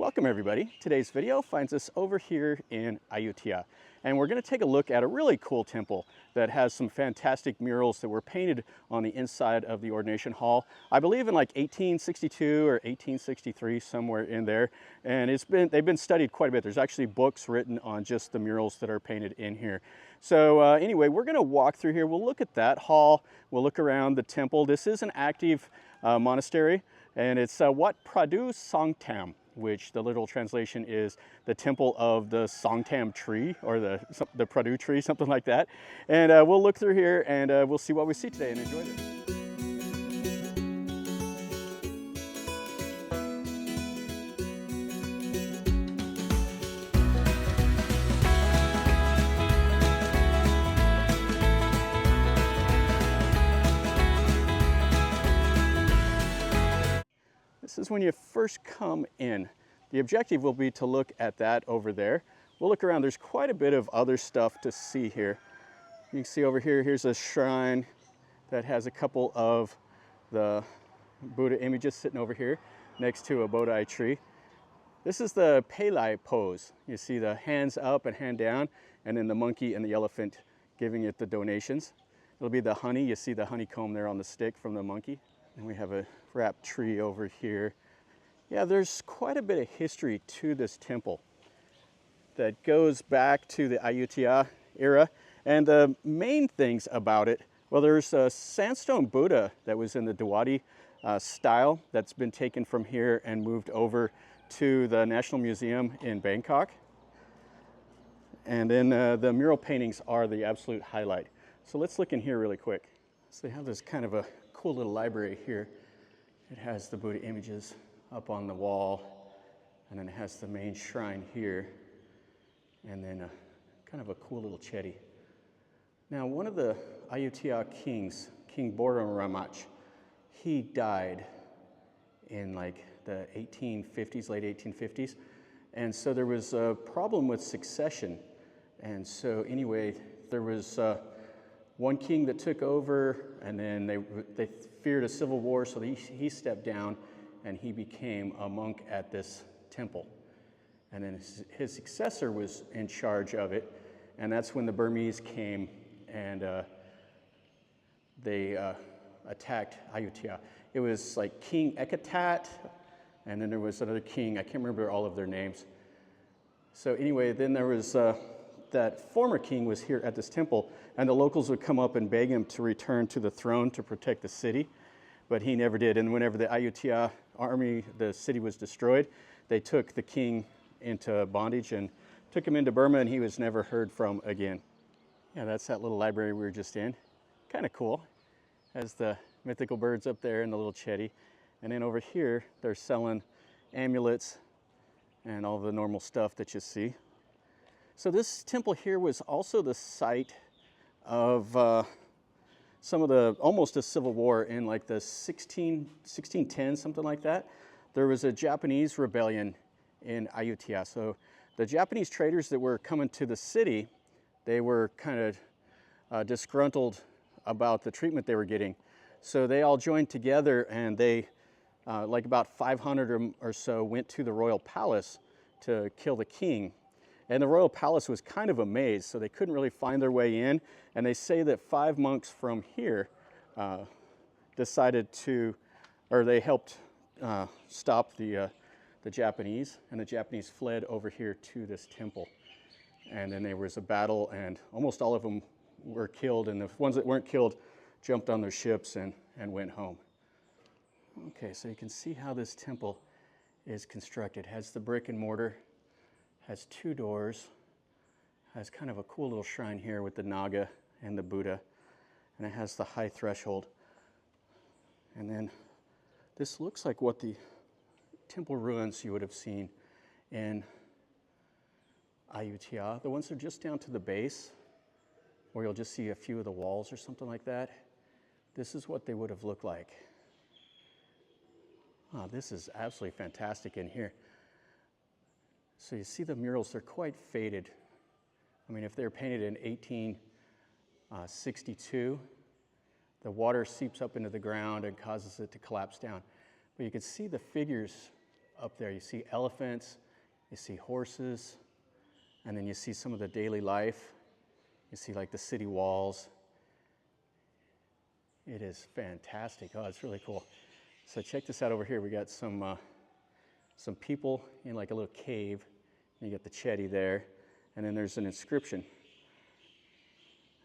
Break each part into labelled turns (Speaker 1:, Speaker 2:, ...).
Speaker 1: Welcome everybody. Today's video finds us over here in Ayutthaya, and we're going to take a look at a really cool temple that has some fantastic murals that were painted on the inside of the ordination hall. I believe in like 1862 or 1863, somewhere in there, and they've been studied quite a bit. There's actually books written on just the murals that are painted in here. So anyway, we're going to walk through here. We'll look at that hall. We'll look around the temple. This is an active monastery, and it's Wat Pradu Songtham, which the literal translation is the temple of the Songtham tree, or the Pradu tree, something like that. And we'll look through here and we'll see what we see today and enjoy this. This is when you first come in. The objective will be to look at that over there. We'll look around. There's quite a bit of other stuff to see here. You can see over here, here's a shrine that has a couple of the Buddha images sitting over here next to a Bodhi tree. This is the Pelai pose. You see the hands up and hand down, and then the monkey and the elephant giving it the donations. It'll be the honey. You see the honeycomb there on the stick from the monkey. And we have a wrapped tree over here. Yeah, there's quite a bit of history to this temple that goes back to the Ayutthaya era. And the main things about it, well, there's a sandstone Buddha that was in the Dewadi style that's been taken from here and moved over to the National Museum in Bangkok. And then the mural paintings are the absolute highlight. So let's look in here really quick. So they have this kind of a cool little library here. It has the Buddha images up on the wall, and then it has the main shrine here, and then kind of a cool little chedi. Now, one of the Ayutthaya kings, King Ramach, he died in like the 1850s, late 1850s, and so there was a problem with succession. And so anyway, there was one king that took over, and then they feared a civil war, so he stepped down and he became a monk at this temple. And then his successor was in charge of it, and that's when the Burmese came and they attacked Ayutthaya. It was like King Ekatat, and then there was another king. I can't remember all of their names. So anyway, then there was that former king was here at this temple, and the locals would come up and beg him to return to the throne to protect the city, but he never did. And whenever the Ayutthaya army, the city was destroyed, they took the king into bondage and took him into Burma, and he was never heard from again. Yeah, that's that little library we were just in. Kind of cool. Has the mythical birds up there and the little chedi. And then over here, they're selling amulets and all the normal stuff that you see. So this temple here was also the site of some of the, almost a civil war in like the 1610, something like that. There was a Japanese rebellion in Ayutthaya. So the Japanese traders that were coming to the city, they were kind of disgruntled about the treatment they were getting. So they all joined together, and they, like about 500 or so, went to the royal palace to kill the king. And the royal palace was kind of a maze, so they couldn't really find their way in. And they say that 5 monks from here decided to, or they helped stop the Japanese, and the Japanese fled over here to this temple. And then there was a battle, and almost all of them were killed, and the ones that weren't killed jumped on their ships and went home. Okay, so you can see how this temple is constructed. It has the brick and mortar, has 2 doors, has kind of a cool little shrine here with the Naga and the Buddha, and it has the high threshold. And then this looks like what the temple ruins you would have seen in Ayutthaya. The ones that are just down to the base, or you'll just see a few of the walls or something like that. This is what they would have looked like. Oh, this is absolutely fantastic in here. So you see the murals, they're quite faded. I mean, if they're painted in 1862, the water seeps up into the ground and causes it to collapse down. But you can see the figures up there. You see elephants, you see horses, and then you see some of the daily life. You see like the city walls. It is fantastic. Oh, it's really cool. So check this out over here. We got some people in like a little cave. You got the chedi there, and then there's an inscription.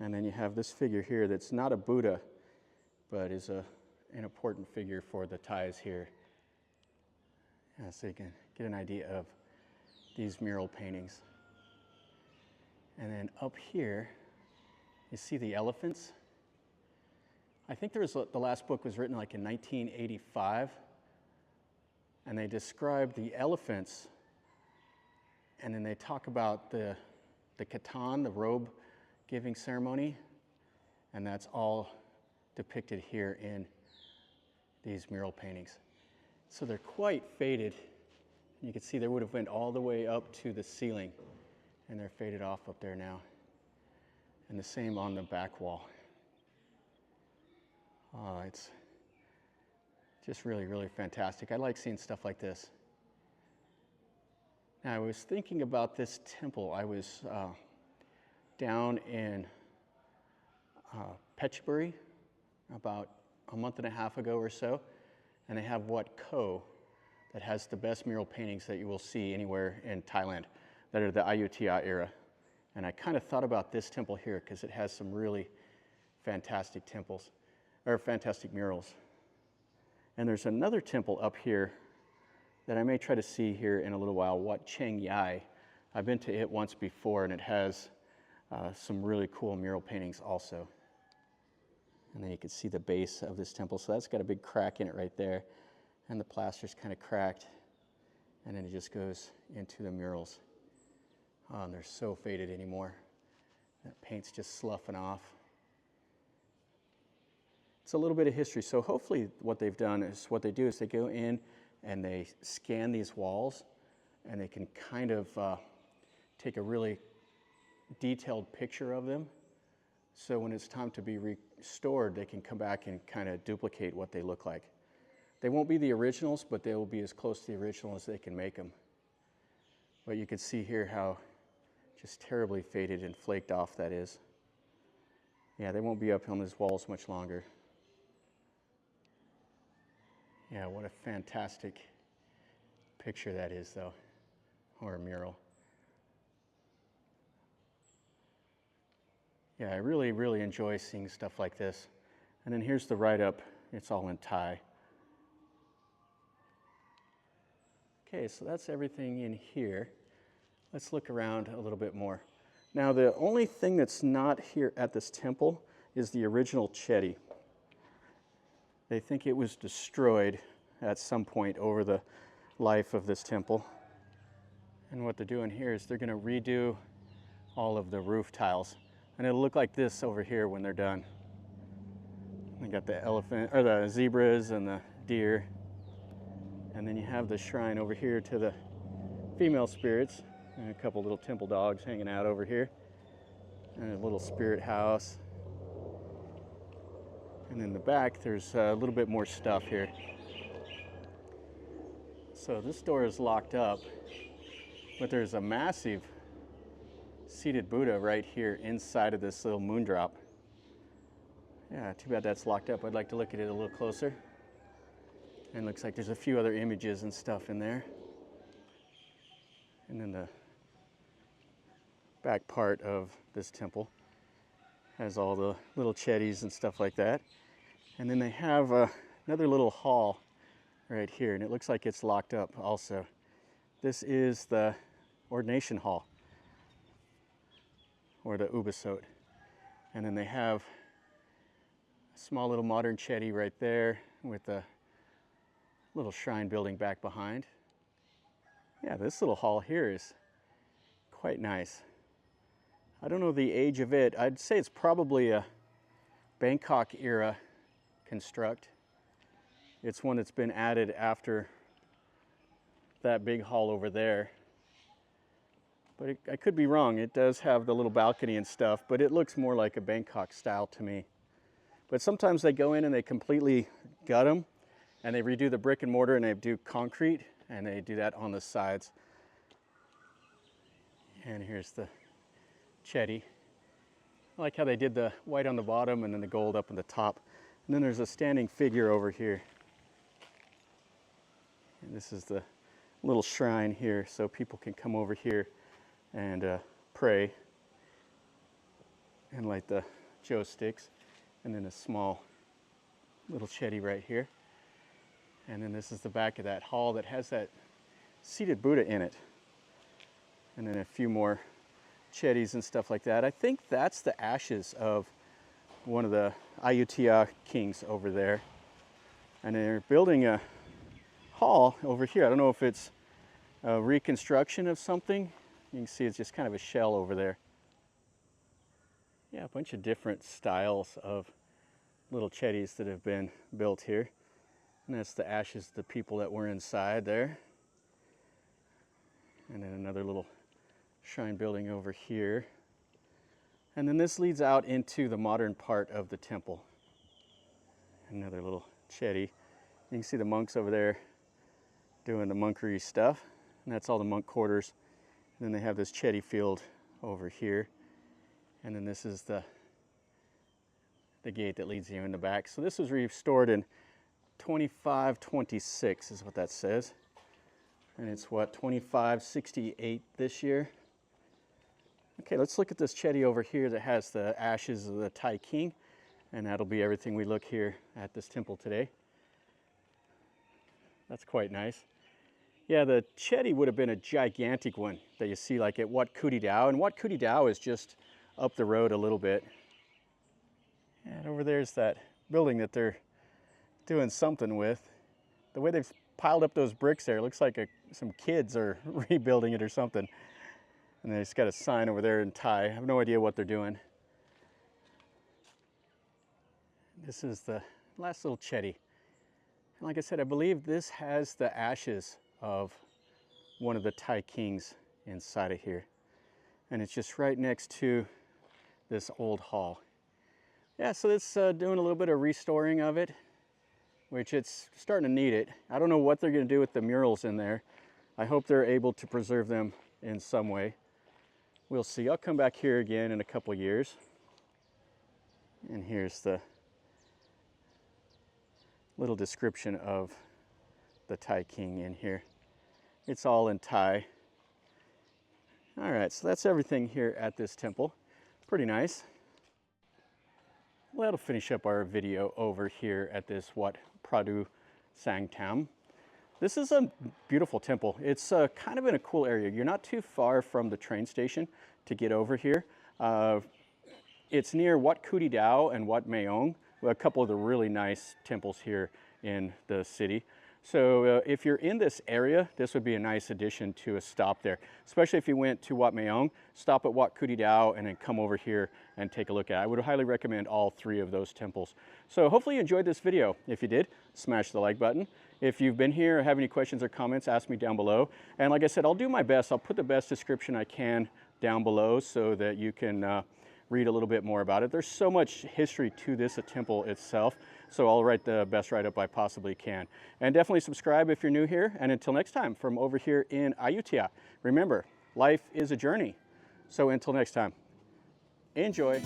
Speaker 1: And then you have this figure here that's not a Buddha, but is an important figure for the Thais here. Yeah, so you can get an idea of these mural paintings. And then up here, you see the elephants. I think the last book was written like in 1985, and they describe the elephants, and then they talk about the Kathin, the robe giving ceremony, and that's all depicted here in these mural paintings. So they're quite faded. You can see they would have went all the way up to the ceiling, and they're faded off up there now. And the same on the back wall. Oh, it's just really, really fantastic. I like seeing stuff like this. Now, I was thinking about this temple. I was down in Phetchaburi about a month and a half ago or so, and they have Wat Pradu that has the best mural paintings that you will see anywhere in Thailand that are the Ayutthaya era. And I kind of thought about this temple here because it has some really fantastic temples, or fantastic murals. And there's another temple up here that I may try to see here in a little while, Wat Cheng Yai. I've been to it once before, and it has some really cool mural paintings also. And then you can see the base of this temple. So that's got a big crack in it right there. And the plaster's kind of cracked. And then it just goes into the murals. Oh, and they're so faded anymore. That paint's just sloughing off. It's a little bit of history. So hopefully what they've done is, what they do is they go in and they scan these walls, and they can kind of take a really detailed picture of them. So when it's time to be restored, they can come back and kind of duplicate what they look like. They won't be the originals, but they will be as close to the original as they can make them. But you can see here how just terribly faded and flaked off that is. Yeah, they won't be up on these walls much longer. Yeah, what a fantastic picture that is, though, or a mural. Yeah, I really, really enjoy seeing stuff like this. And then here's the write-up. It's all in Thai. Okay, so that's everything in here. Let's look around a little bit more. Now, the only thing that's not here at this temple is the original chedi. They think it was destroyed at some point over the life of this temple. And what they're doing here is they're going to redo all of the roof tiles. And it'll look like this over here when they're done. They got the elephant, or the zebras and the deer. And then you have the shrine over here to the female spirits, and a couple little temple dogs hanging out over here, and a little spirit house. And in the back, there's a little bit more stuff here. So this door is locked up, but there's a massive seated Buddha right here inside of this little moon drop. Yeah, too bad that's locked up. I'd like to look at it a little closer. And it looks like there's a few other images and stuff in there. And then the back part of this temple has all the little chedis and stuff like that. And then they have another little hall right here, and it looks like it's locked up also. This is the ordination hall, or the ubasot. And then they have a small little modern chedi right there with a little shrine building back behind. Yeah, this little hall here is quite nice. I don't know the age of it. I'd say it's probably a Bangkok era construct. It's one that's been added after that big hall over there. But I could be wrong. It does have the little balcony and stuff, but it looks more like a Bangkok style to me. But sometimes they go in and they completely gut them, and they redo the brick and mortar, and they do concrete and they do that on the sides. And here's the chedi. I like how they did the white on the bottom and then the gold up on the top. And then there's a standing figure over here. And this is the little shrine here, so people can come over here and pray and light the joe sticks. And then a small little chedi right here. And then this is the back of that hall that has that seated Buddha in it. And then a few more chedis and stuff like that. I think that's the ashes of one of the Ayutthaya kings over there. And they're building a hall over here. I don't know if it's a reconstruction of something. You can see it's just kind of a shell over there. Yeah, a bunch of different styles of little chedis that have been built here. And that's the ashes of the people that were inside there. And then another little shrine building over here. And then this leads out into the modern part of the temple. Another little chedi. You can see the monks over there doing the monkery stuff. And that's all the monk quarters. And then they have this chedi field over here. And then this is the gate that leads you in the back. So this was restored in 2526 is what that says. And it's what, 2568 this year? Okay, let's look at this chedi over here that has the ashes of the Thai king. And that'll be everything we look here at this temple today. That's quite nice. Yeah, the chedi would have been a gigantic one that you see like at Wat Pradu. And Wat Pradu is just up the road a little bit. And over there's that building that they're doing something with. The way they've piled up those bricks there, it looks like some kids are rebuilding it or something. And they just got a sign over there in Thai. I have no idea what they're doing. This is the last little chedi. And like I said, I believe this has the ashes of one of the Thai kings inside of here. And it's just right next to this old hall. Yeah, so it's doing a little bit of restoring of it, which it's starting to need it. I don't know what they're going to do with the murals in there. I hope they're able to preserve them in some way. We'll see. I'll come back here again in a couple years. And here's the little description of the Thai king in here. It's all in Thai. All right, so that's everything here at this temple. Pretty nice. Well, that'll finish up our video over here at this Wat Pradu Songtham. This is a beautiful temple. It's kind of in a cool area. You're not too far from the train station to get over here. It's near Wat Pradu and Wat Maong, a couple of the really nice temples here in the city. So if you're in this area, this would be a nice addition to a stop there. Especially if you went to Wat Maong, stop at Wat Pradu and then come over here and take a look at it. I would highly recommend all three of those temples. So hopefully you enjoyed this video. If you did, smash the like button. If you've been here or have any questions or comments, ask me down below. And like I said, I'll do my best. I'll put the best description I can down below so that you can read a little bit more about it. There's so much history to this temple itself, so I'll write the best write-up I possibly can. And definitely subscribe if you're new here. And until next time, from over here in Ayutthaya, remember, life is a journey. So until next time, enjoy.